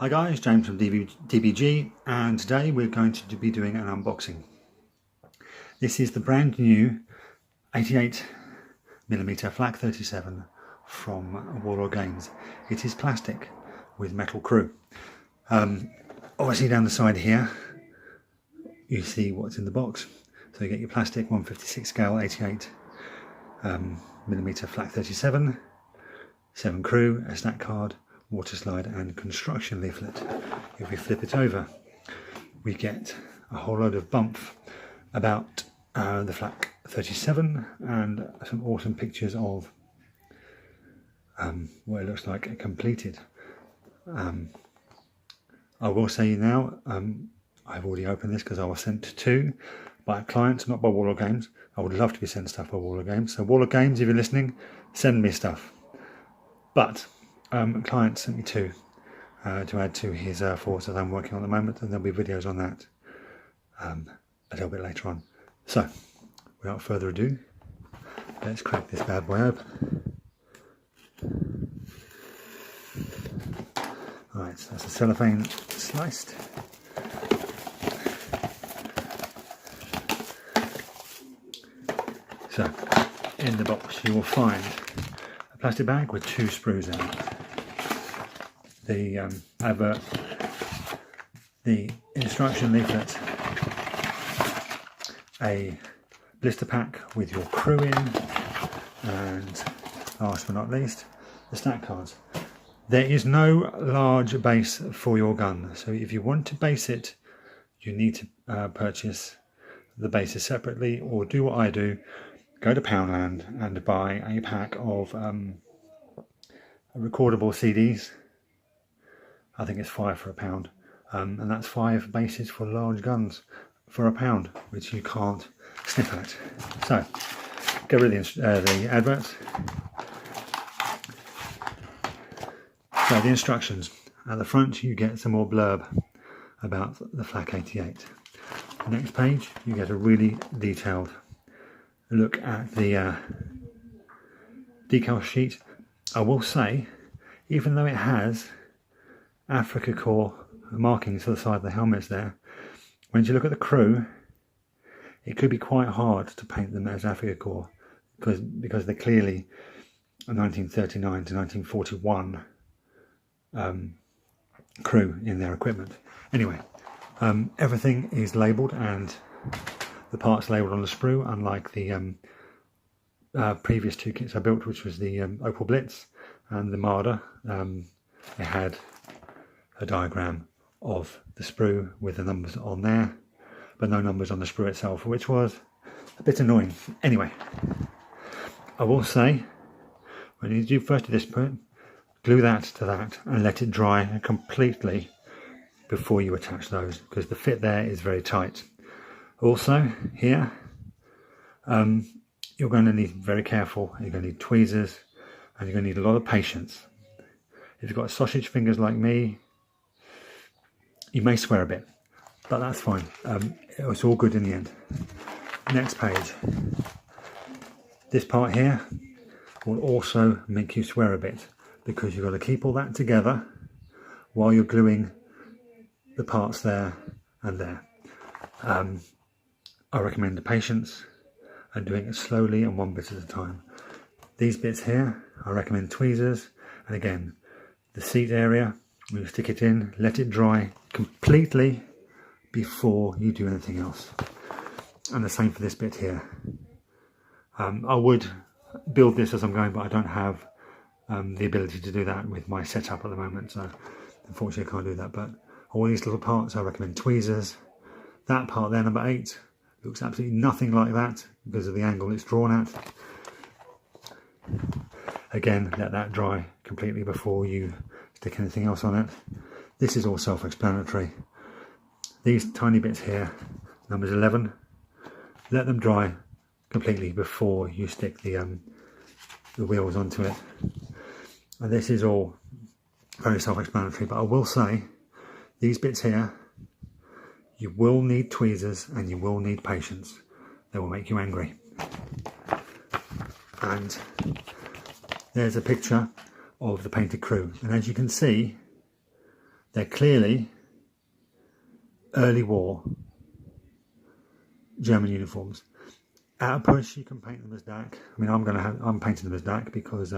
Hi guys, James from DBG, and today we're going to be doing an unboxing. This is the brand new 88mm Flak 37 from Warlord Games. It is plastic with metal crew. Obviously down the side here you see what's in the box. So you get your plastic 156 scale 88mm Flak 37, 7 crew, a snack card, water slide and construction leaflet. If we flip it over, we get a whole load of bump about the Flak 37 and some awesome pictures of what it looks like completed. I will say now, I've already opened this because I was sent to by a client, not by Warlord Games. I would love to be sent stuff by Warlord Games. So Warlord Games, if you're listening, send me stuff. But a client sent me two to add to his force that I'm working on at the moment, and there'll be videos on that a little bit later on. So, without further ado, let's crack this bad boy open. Alright, so that's the cellophane sliced. So, in the box you will find a plastic bag with 2 sprues in it. The advert, the instruction leaflet, a blister pack with your crew in, and last but not least, the snack cards. There is no large base for your gun, so if you want to base it, you need to purchase the bases separately, or do what I do, go to Poundland and buy a pack of recordable CDs. I think it's 5 for £1, and that's 5 bases for large guns for £1, which you can't snip at. So, get rid of the adverts. So the instructions. At the front you get some more blurb about the Flak 88. The next page you get a really detailed look at the decal sheet. I will say, even though it has Africa Corps markings to the side of the helmets there, when you look at the crew, it could be quite hard to paint them as Africa Corps because they're clearly a 1939 to 1941 crew in their equipment. Anyway, everything is labelled and the parts labelled on the sprue, unlike the previous 2 kits I built, which was the Opal Blitz and the Marder. They had a diagram of the sprue with the numbers on there, but no numbers on the sprue itself, which was a bit annoying. Anyway, I will say, when you do first do this point, glue that to that and let it dry completely before you attach those, because the fit there is very tight. Also here, you're going to need very careful. You're going to need tweezers and you're going to need a lot of patience. If you've got sausage fingers like me, you may swear a bit, but that's fine. It's all good in the end. Next page. This part here will also make you swear a bit, because you've got to keep all that together while you're gluing the parts there and there. I recommend the patience and doing it slowly and one bit at a time. These bits here, I recommend tweezers, and again, the seat area, you stick it in, let it dry completely before you do anything else. And the same for this bit here. I would build this as I'm going, but I don't have the ability to do that with my setup at the moment, so unfortunately I can't do that. But all these little parts, I recommend tweezers. That part there, number 8, looks absolutely nothing like that because of the angle it's drawn at. Again, let that dry completely before you stick anything else on it. This is all self-explanatory. These tiny bits here, numbers 11, let them dry completely before you stick the wheels onto it. And this is all very self-explanatory, but I will say, these bits here, you will need tweezers and you will need patience. They will make you angry. And there's a picture of the painted crew, and as you can see, They're clearly early war German uniforms. At a push, you can paint them as DAC. I mean, I'm painting them as DAC because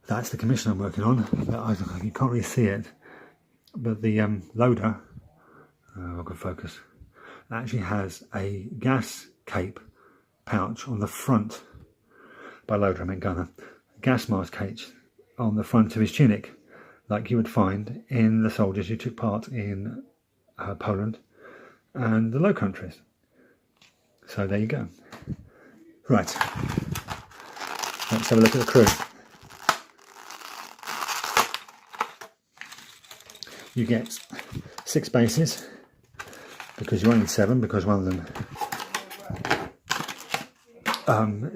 that's the commission I'm working on. But you can't really see it. But the loader, I can focus, actually has a gas cape pouch on the front. By loader, I mean gunner. Gas mask cage on the front of his tunic, like you would find in the soldiers who took part in Poland and the Low Countries. So there you go. Right, let's have a look at the crew. You get 6 bases, because you only need 7, because one of them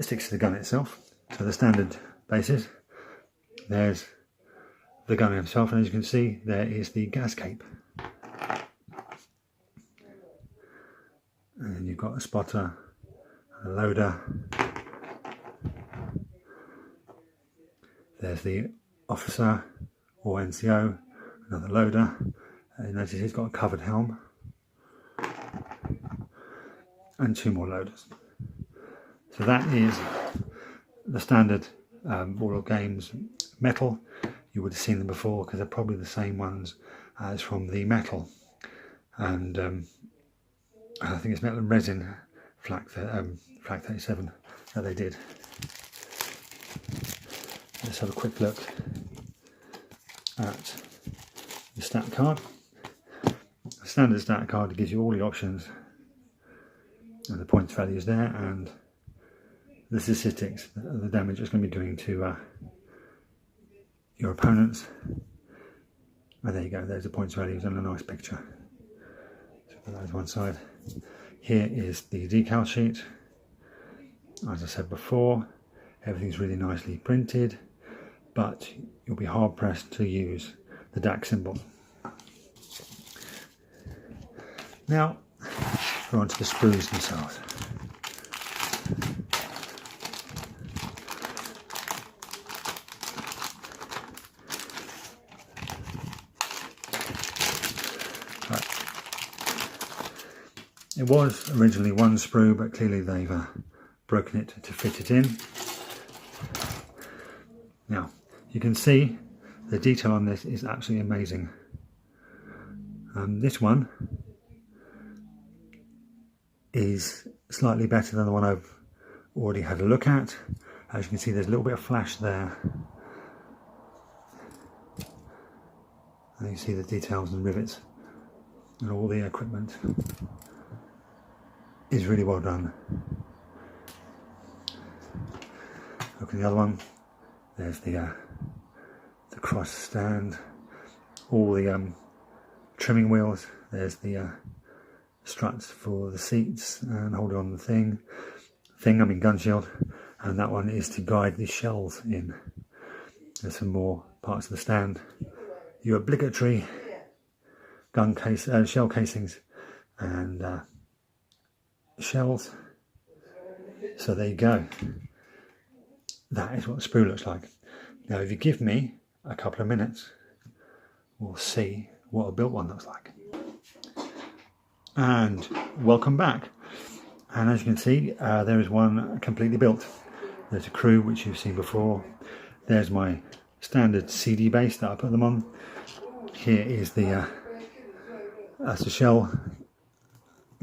sticks to the gun itself. So the standard bases, there's the gunner himself, and as you can see, there is the gas cape. And then you've got a spotter, and a loader. There's the officer or NCO, another loader. And notice he's got a covered helm. And 2 more loaders. So that is the standard Warlord Games metal. You would have seen them before because they're probably the same ones as from the metal. And I think it's metal and resin Flak 37 that they did. Let's have a quick look at the stat card. The standard stat card gives you all the options and the points values there, and the statistics, the damage it's going to be doing to your opponents. And there you go, there's the points values and a nice picture. So put that to one side. Here is the decal sheet. As I said before, everything's really nicely printed, but you'll be hard pressed to use the DAC symbol. Now we're on to the sprues themselves. It was originally 1 sprue, but clearly they've broken it to fit it in. Now, you can see the detail on this is absolutely amazing. This one is slightly better than the one I've already had a look at. As you can see, there's a little bit of flash there. And you see the details and rivets and all the equipment is really well done. Look at the other one. There's the cross stand, all the trimming wheels. There's the struts for the seats and holding on the gun shield, and that one is to guide the shells in. There's some more parts of the stand. Your obligatory gun case, shell casings, and shells. So there you go. That is what the sprue looks like. Now if you give me a couple of minutes, we'll see what a built one looks like. And welcome back. And as you can see, there is one completely built. There's a crew which you've seen before. There's my standard CD base that I put them on. Here is that's the shell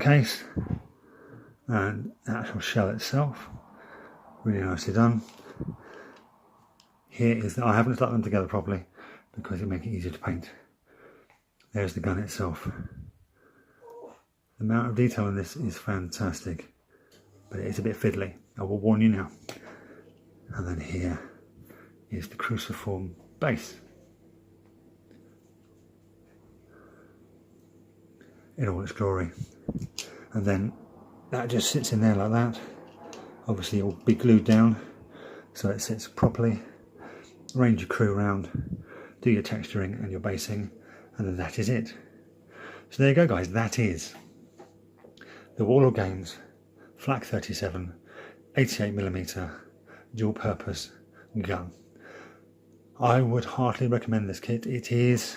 case and the actual shell itself, really nicely done. Here is I haven't stuck them together properly because it makes it easier to paint. There's the gun itself. The amount of detail in this is fantastic, but it is a bit fiddly, I will warn you now. And then here is the cruciform base in all its glory. And then that just sits in there like that. Obviously it will be glued down so it sits properly. Arrange your crew around, do your texturing and your basing, and then that is it. So there you go guys, that is the Warlord Games Flak 37 88mm dual purpose gun. I would heartily recommend this kit. It is,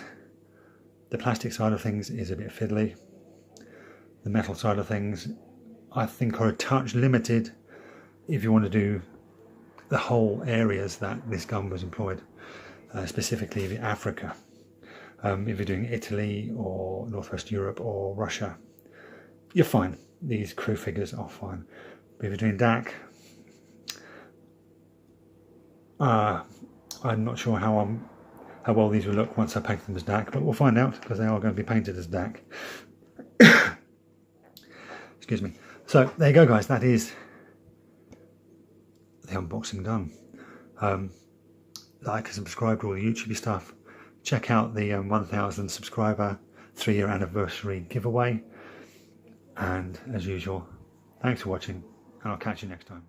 the plastic side of things is a bit fiddly. The metal side of things I think are a touch limited if you want to do the whole areas that this gun was employed, specifically Africa. If you're doing Italy or Northwest Europe or Russia, you're fine. These crew figures are fine. But if you're doing DAC, I'm not sure how well these will look once I paint them as DAC, but we'll find out because they are going to be painted as DAC. Excuse me. So there you go, guys. That is the unboxing done. Like and subscribe to all the YouTube stuff. Check out the 1000 subscriber 3-year anniversary giveaway. And as usual, thanks for watching, and I'll catch you next time.